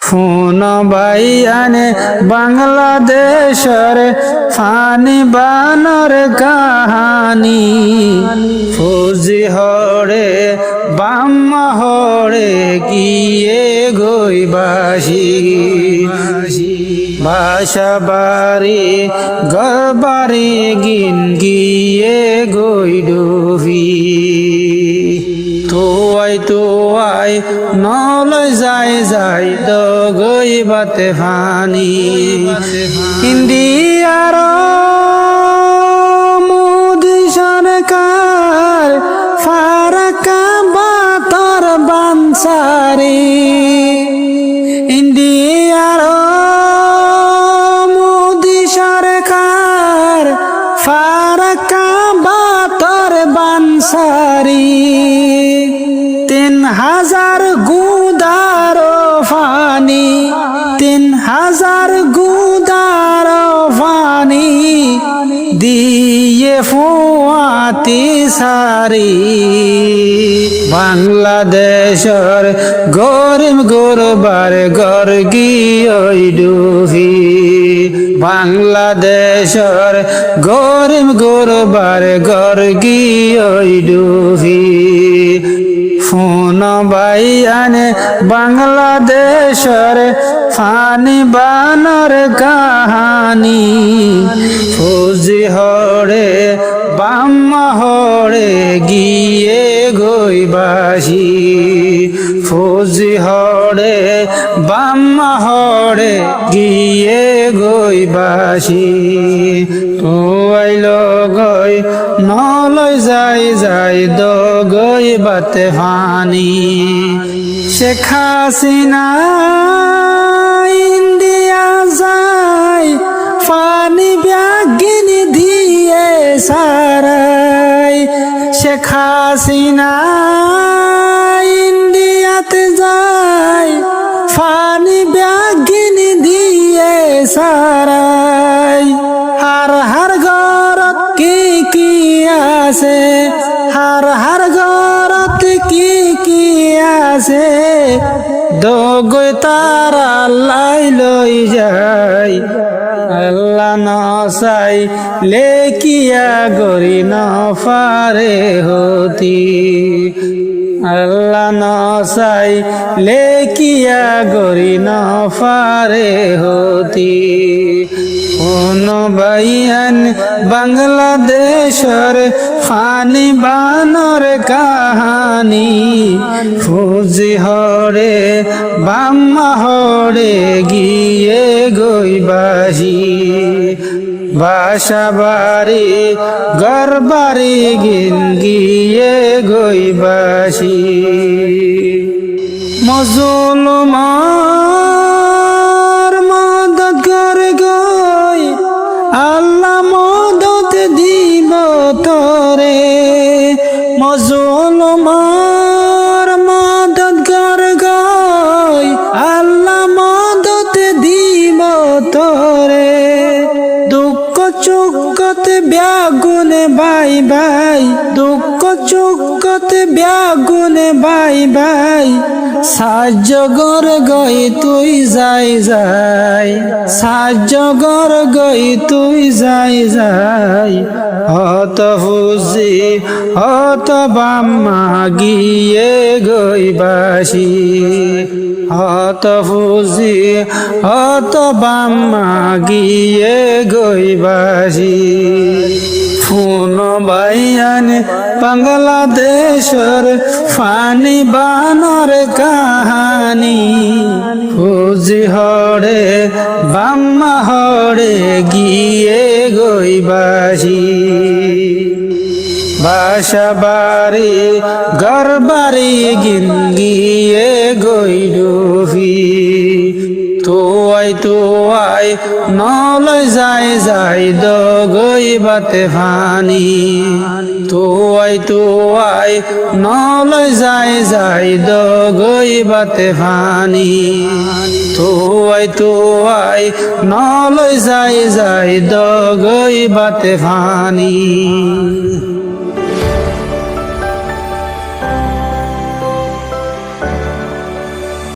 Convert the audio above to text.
phone বাইয়ানে বাংলাদেশের funny বানর কাহানি ফৌজি হরে বাম্মা হরে গিয়ে গইবাসি বাসা বাড়ি গবারি গিন গিয়ে গই ডুবি তোয়াই নলয় যাই তো গই বাতে ফানি ইন্ডিয়ার মোদি সরকার ফারাকা বাতর বানসারি ইন্ডিয়ার মোদি সরকার ফারাকা বাতর বানসারি 3000 গুদার ফানি 3000 গুদার ফানি দিয়ে ফুয়াতি সারি বাংলাদেশের গরিব গরবার গর গিয়ে ডুবি বাংলাদেশের গরিব গরবার গর গিয়ে ডুবি ফোন বাইয়ানে বাংলাদেশের ফানি বানর কাহানি ফৌজি হরে বাম্মা হরে গিয়ে গইবাসি ফৌজি হরে বাম্মা হরে গিয়ে গইবাসি তো আইল গই নলয় যাই দ গই বাতে ফানি শেখ হাসিনা ইন্ডিয়া যাই ফানি ব্যাগিনি দিয়ে সারাই শেখ হাসিনা ইন্ডিয়াতে যাই ফানি ব্যাগিনি দিয়ে সারাই হার ঘরত কি আছে হার ঘরত কি আছে দগৈ তারা লাই লই যাই আল্লাহ নসাই লেকিয়া গরি ন পারে হতি আল্লাহ নসাই লেকিয়া গরি ন পারে হতি কোন বাইয়ান বাংলাদেশের ফানি বানর কাহানি ফৌজি হরে বাম্মা হরে গিয়ে গইবাসি বাসা বাড়ি গরবারি গিন গিয়ে গইবাসি মজলুমার মদত কর গই আল্লাহ মদত দিব তোরে মজলুমার মদত কর গই আল্লাহ মদত দিব তোরে দুঃখ চুকতে ব্যাগুনে ভাই দুঃখ চুকতে ব্যাগুনে ভাই সাহায্য গর গই তুই যাই সাহায্য গর গই তুই যাই হত ফুজি হত বাম্মা গিয়ে গইবাসি হত ফুজি হত বাম্মা গিয়ে গইবাসি ফোন বাইয়ানে বাংলাদেশের ফানি বানর কাহানি ফৌজি হরে বাম্মা হরে গিয়ে গইবাসি বাসা বাড়ি গরবারি গিন গিয়ে গই ডুবি তোয়াই নলয় যাই দ গই বাতে ফানি তোয়াই নলয় যাই দ গই বাতে ফানি তোয়াই নলয় যাই দ গই বাতে ফানি